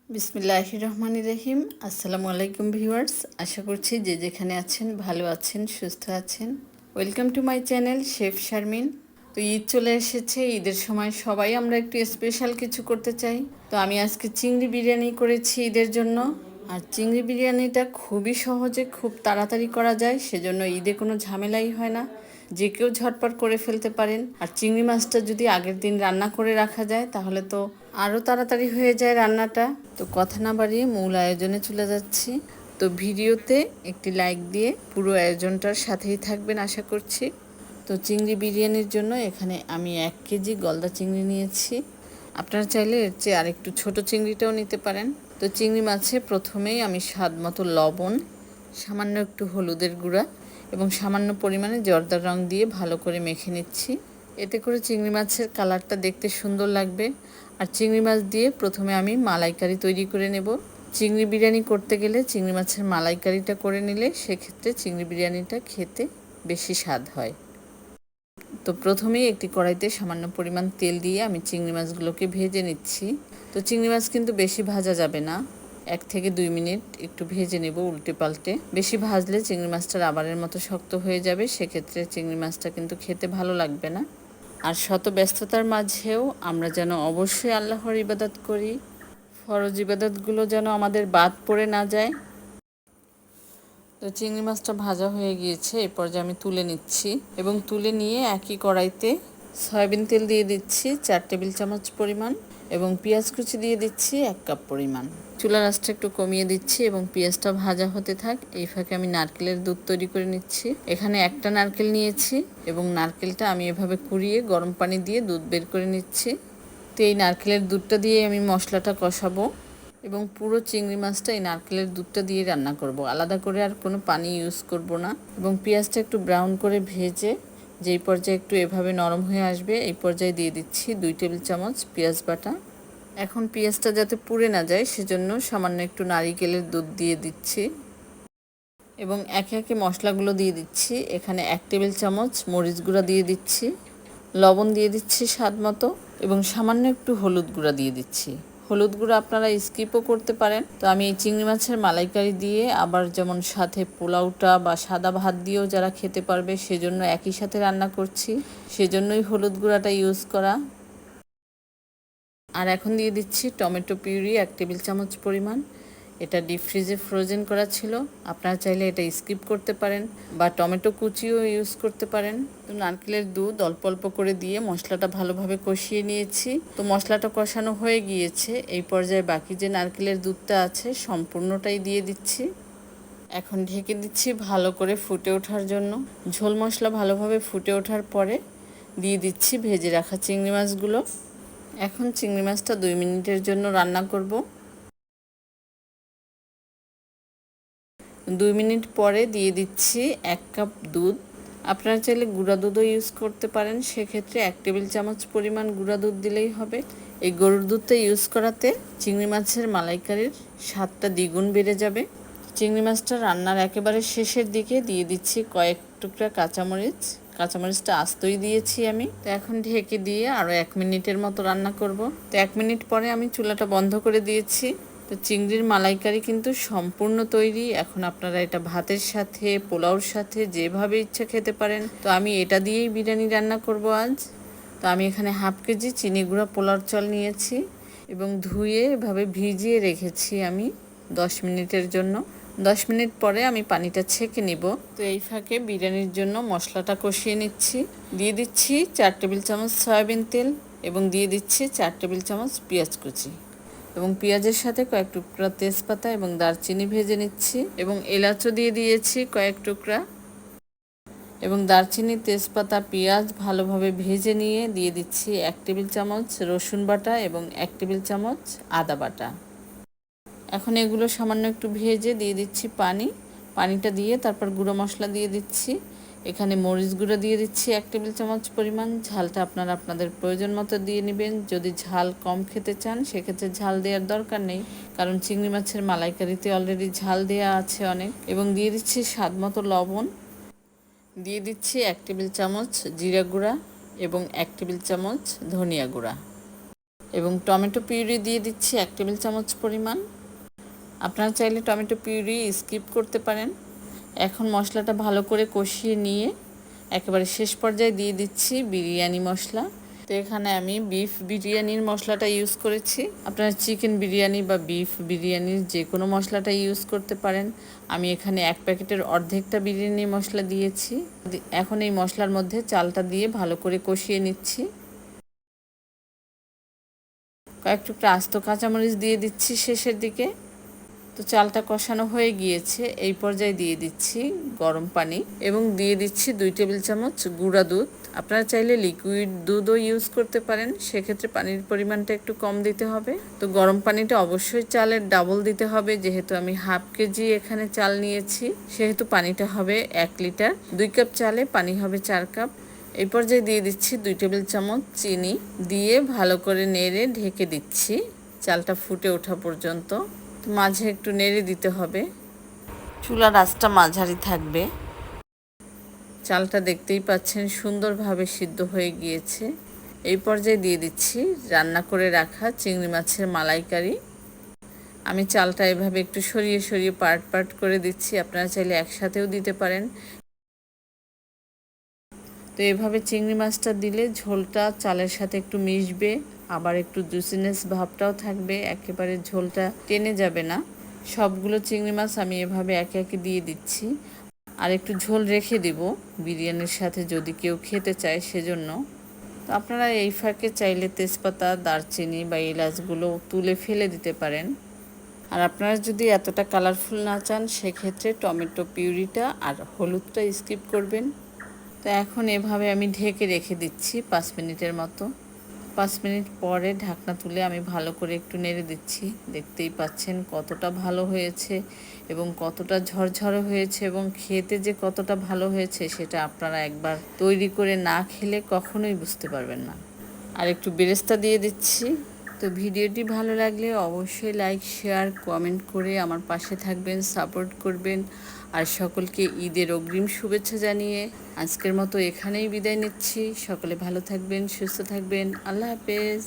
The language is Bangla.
বিসমিল্লাহির রহমানির রহিম। আসসালামু আলাইকুম ভিউয়ার্স, আশা করছি যে যেখানে আছেন ভালো আছেন, সুস্থ আছেন। Welcome to my channel chef Sharmin. তো ঈদ চলে এসেছে, ঈদের সময় সবাই আমরা একটু স্পেশাল কিছু করতে চাই। তো আমি আজকে চিংড়ি বিরিয়ানি করেছি ঈদের জন্য। আর চিংড়ি বিরিয়ানিটা খুবই সহজে খুব তাড়াতাড়ি করা যায়, সেজন্য ঈদে কোনো ঝামেলাই হয় না, যে কেউ ঝটপট করে ফেলতে পারেন। আর চিংড়ি মাছটা যদি আগের দিন রান্না করে রাখা যায় তাহলে তো আরও তাড়াতাড়ি হয়ে যায় রান্নাটা। তো কথা না বাড়িয়ে মূল আয়োজনে চলে যাচ্ছি। তো ভিডিওতে একটি লাইক দিয়ে পুরো আয়োজনটার সাথেই থাকবেন আশা করছি। তো চিংড়ি বিরিয়ানির জন্য এখানে আমি 1 কেজি গলদা চিংড়ি নিয়েছি। আপনারা চাইলে এর চেয়ে আরেকটু ছোট চিংড়িটাও নিতে পারেন। তো চিংড়ি মাছে প্রথমেই আমি স্বাদ মতো লবণ, সামান্য একটু হলুদের গুঁড়া এবং সামান্য পরিমাণে জর্দার রং দিয়ে ভালো করে মেখে নিচ্ছি। এতে করে চিংড়ি মাছের কালারটা দেখতে সুন্দর লাগবে। আর চিংড়ি মাছ দিয়ে প্রথমে আমি মালাইকারি তৈরি করে নেব। চিংড়ি বিরিয়ানি করতে গেলে চিংড়ি মাছের মালাইকারিটা করে নিলে সেক্ষেত্রে চিংড়ি বিরিয়ানিটা খেতে বেশি স্বাদ হয়। তো প্রথমেই একটি কড়াইতে সামান্য পরিমাণ তেল দিয়ে আমি চিংড়ি মাছগুলোকে ভেজে নিচ্ছি। তো চিংড়ি মাছ কিন্তু বেশি ভাজা যাবে না, 1 থেকে 2 মিনিট একটু ভেজে নেব উল্টে পাল্টে। বেশি ভাজলে চিংড়ি মাছটা রাবারের মতো শক্ত হয়ে যাবে, সেক্ষেত্রে চিংড়ি মাছটা কিন্তু খেতে ভালো লাগবে না। আর শত ব্যস্ততার মাঝেও আমরা যেন অবশ্যই আল্লাহর ইবাদত করি, ফরজ ইবাদতগুলো যেন আমাদের বাদ পড়ে না যায়। তো চিংড়ি মাছটা ভাজা হয়ে গিয়েছে, এই পর্যায়ে আমি তুলে নিচ্ছি এবং তুলে নিয়ে একই কড়াইতে সয়াবিন তেল দিয়ে দিচ্ছি 4 টেবিল চামচ পরিমাণ এবং পেঁয়াজ কুচি দিয়ে দিচ্ছি 1 কাপ পরিমাণ। চুলার আঁচটা একটু কমিয়ে দিচ্ছি এবং পেঁয়াজটা ভাজা হতে থাক। এই ফাঁকে আমি নারকেলের দুধ তৈরি করে নিচ্ছি। এখানে একটা নারকেল নিয়েছি এবং নারকেলটা আমি এভাবে কুড়িয়ে গরম পানি দিয়ে দুধ বের করে নিচ্ছি। তো এই নারকেলের দুধটা দিয়ে আমি মশলাটা কষাবো এবং পুরো চিংড়ি মাছটা এই নারকেলের দুধটা দিয়ে রান্না করব, আলাদা করে আর কোনো পানি ইউজ করব না। এবং পেঁয়াজটা একটু ব্রাউন করে ভেজে যেই পর্যায়ে একটু এভাবে নরম হয়ে আসবে এই পর্যায়ে দিয়ে দিচ্ছি 2 টেবিল চামচ পেঁয়াজ বাটা। এখন পেঁয়াজটা যাতে পুড়ে না যায় সেজন্য সামান্য একটু নারকেলের দুধ দিয়ে দিচ্ছি এবং একে একে মশলাগুলো দিয়ে দিচ্ছি। এখানে 1 টেবিল চামচ মরিচ গুঁড়া দিয়ে দিচ্ছি, লবণ দিয়ে দিচ্ছি স্বাদ মতো এবং সামান্য একটু হলুদ গুঁড়া দিয়ে দিচ্ছি। হলুদ গুঁড়া আপনারা স্কিপও করতে পারেন। তো আমি এই চিংড়ি মাছের মালাইকারি দিয়ে আবার যেমন সাথে পোলাওটা বা সাদা ভাত দিয়েও যারা খেতে পারবে সেজন্য একই সাথে রান্না করছি, সেজন্যই হলুদ গুঁড়াটা ইউজ করা। আর এখন দিয়ে দিচ্ছি টমেটো পিউরি 1 টেবিল চামচ পরিমাণ। এটা ডিপ ফ্রিজে ফ্রোজেন করা ছিল, আপনারা চাইলে এটা স্কিপ করতে পারেন বা টমেটো কুচিও ইউজ করতে পারেন। তো নারকেলের দুধ অল্প অল্প করে দিয়ে মশলাটা ভালোভাবে কষিয়ে নিয়েছি। তো মশলাটা কষানো হয়ে গিয়েছে, এই পর্যায়ে বাকি যে নারকেলের দুধটা আছে সম্পূর্ণটাই দিয়ে দিচ্ছি। এখন ঢেকে দিচ্ছি ভালো করে ফুটে ওঠার জন্য। ঝোল মশলা ভালোভাবে ফুটে ওঠার পরে দিয়ে দিচ্ছি ভেজে রাখা চিংড়ি মাছগুলো। এখন চিংড়ি মাছটা 2 মিনিটের জন্য রান্না করব। 2 মিনিট পরে দিয়ে দিচ্ছি 1 কাপ দুধ। আপনারা চাইলে গুঁড়া দুধও ইউজ করতে পারেন, সেক্ষেত্রে 1 টেবিল চামচ পরিমাণ গুঁড়া দুধ দিলেই হবে। এই গরুর দুধটা ইউজ করাতে চিংড়ি মাছের মালাইকারির স্বাদটা দ্বিগুণ বেড়ে যাবে। চিংড়ি মাছটা রান্নার একেবারে শেষের দিকে দিয়ে দিচ্ছি কয়েক টুকরা কাঁচামরিচ। কাঁচামরিচটা আস্তই দিয়েছি আমি। তো এখন ঢেকে দিয়ে আরও 1 মিনিটের মতো রান্না করব। তো 1 মিনিট পরে আমি চুলাটা বন্ধ করে দিয়েছি। তো চিংড়ির মালাইকারি কিন্তু সম্পূর্ণ তৈরি। এখন আপনারা এটা ভাতের সাথে, পোলাওর সাথে যেভাবে ইচ্ছা খেতে পারেন। তো আমি এটা দিয়েই বিরিয়ানি রান্না করব আজ। তো আমি এখানে 1/2 কেজি চিনি গুঁড়া পোলাওর চাল নিয়েছি এবং ধুয়ে এভাবে ভিজিয়ে রেখেছি আমি 10 মিনিটের জন্য। 10 মিনিট পরে আমি পানিটা ছেঁকে নিব। তো এই ফাঁকে বিরিয়ানির জন্য মশলাটা কষিয়ে নিচ্ছি। দিয়ে দিচ্ছি 4 টেবিল চামচ সয়াবিন তেল এবং দিয়ে দিচ্ছি 4 টেবিল চামচ পেঁয়াজ কুচি এবং পেঁয়াজের সাথে কয়েক টুকরা তেজপাতা এবং দারচিনি ভেজে নিচ্ছি এবং এলাচও দিয়ে দিয়েছি কয়েক টুকরা। এবং দারচিনি, তেজপাতা, পেঁয়াজ ভালোভাবে ভেজে নিয়ে দিয়ে দিচ্ছি 1 টেবিল চামচ রসুন বাটা এবং 1 টেবিল চামচ আদা বাটা। এখন এগুলো সামান্য একটু ভেজে দিয়ে দিচ্ছি পানিটা দিয়ে তারপর গুঁড়ো মশলা দিয়ে দিচ্ছি। এখানে মরিচ গুঁড়ো দিয়ে দিচ্ছি 1 টেবিল চামচ পরিমাণ। ঝালটা আপনারা আপনাদের প্রয়োজন মতো দিয়ে নেবেন। যদি ঝাল কম খেতে চান সেক্ষেত্রে ঝাল দেওয়ার দরকার নেই, কারণ চিংড়ি মাছের মালাইকারিতে অলরেডি ঝাল দেওয়া আছে অনেক। এবং দিয়ে দিচ্ছি স্বাদ মতো লবণ। দিয়ে দিচ্ছি 1 টেবিল চামচ জিরা গুঁড়া এবং 1 টেবিল চামচ ধনিয়া গুঁড়া। এবং টমেটো পিউরি দিয়ে দিচ্ছি 1 টেবিল চামচ পরিমাণ। আপনারা চাইলে টমেটো পিউরি স্কিপ করতে পারেন। এখন মশলাটা ভালো করে কষিয়ে নিয়ে একেবারে শেষ পর্যায়ে দিয়ে দিচ্ছি বিরিয়ানি মশলা। তো এখানে আমি বিফ বিরিয়ানির মশলাটা ইউজ করেছি। আপনারা চিকেন বিরিয়ানি বা বিফ বিরিয়ানির যে কোনো মশলাটা ইউজ করতে পারেন। আমি এখানে 1 প্যাকেটের অর্ধেকটা বিরিয়ানি মশলা দিয়েছি। এখন এই মশলার মধ্যে চালটা দিয়ে ভালো করে কষিয়ে নিচ্ছি। কয়েক টুকরা আস্ত কাঁচামরিচ দিয়ে দিচ্ছি শেষের দিকে। তো চালটা কষানো হয়ে গিয়েছে, এই পর্যায়ে দিয়ে দিচ্ছি গরম পানি এবং দিয়ে দিচ্ছি 2 টেবিল চামচ গুঁড়া দুধ। আপনারা চাইলে লিকুইড দুধও ইউজ করতে পারেন, সেক্ষেত্রে পানির পরিমাণটা একটু কম দিতে হবে। তো গরম পানিটা অবশ্যই চালের ডাবল দিতে হবে, যেহেতু আমি হাফ কেজি এখানে চাল নিয়েছি, সেহেতু পানিটা হবে 1 লিটার। 2 কাপ চালে পানি হবে 4 কাপ। এই পর্যায়ে দিয়ে দিচ্ছি 2 টেবিল চামচ চিনি, দিয়ে ভালো করে নেড়ে ঢেকে দিচ্ছি চালটা ফুটে ওঠা পর্যন্ত। মাঝে একটু নেড়ে দিতে হবে, চুলার আঁচটা মাঝারি থাকবে। চালটা দেখতেই পাচ্ছেন সুন্দরভাবে সিদ্ধ হয়ে গিয়েছে। এই পর্যায়ে দিয়ে দিচ্ছি রান্না করে রাখা চিংড়ি মাছের মালাইকারি। আমি চালটা এভাবে একটু সরিয়ে সরিয়ে পার্ট পার্ট করে দিচ্ছি, আপনারা চাইলে একসাথেও দিতে পারেন। তো এভাবে চিংড়ি মাছটা দিলে ঝোলটা চালের সাথে একটু মিশবে, আবার একটু জুসিনেস ভাবটাও থাকবে, একেবারে ঝোলটা টেনে যাবে না। সবগুলো চিংড়ি মাছ আমি এভাবে একে একে দিয়ে দিচ্ছি, আর একটু ঝোল রেখে দিব বিরিয়ানির সাথে যদি কেউ খেতে চায় সেজন্য। তো আপনারা এই ফাঁকে চাইলে তেজপাতা, দারচিনি বা এলাচগুলো তুলে ফেলে দিতে পারেন। আর আপনারা যদি এতটা কালারফুল না চান, সেক্ষেত্রে টমেটো পিউরিটা আর হলুদটা স্কিপ করবেন। তো এখন এভাবে আমি ঢেকে রেখে দিচ্ছি 5 মিনিটের মতো। 5 মিনিট পরে ঢাকনা তুলে আমি ভালো করে একটু নেড়ে দিচ্ছি। দেখতেই পাচ্ছেন কতটা ভালো হয়েছে এবং কতটা ঝরঝরে হয়েছে, এবং খেতে যে কতটা ভালো হয়েছে সেটা আপনারা একবার তৈরি করে না খেলে কখনোই বুঝতে পারবেন না। আর একটু বেরেস্তা দিয়ে দিচ্ছি। তো ভিডিওটি ভালো লাগলে অবশ্যই লাইক, শেয়ার, কমেন্ট করে আমার পাশে থাকবেন, সাপোর্ট করবেন। আর সকলকে ঈদের অগ্রিম শুভেচ্ছা জানিয়ে আজকের মতো এখানেই বিদায় নিচ্ছি। সকলে ভালো থাকবেন, সুস্থ থাকবেন। আল্লাহ হাফেজ।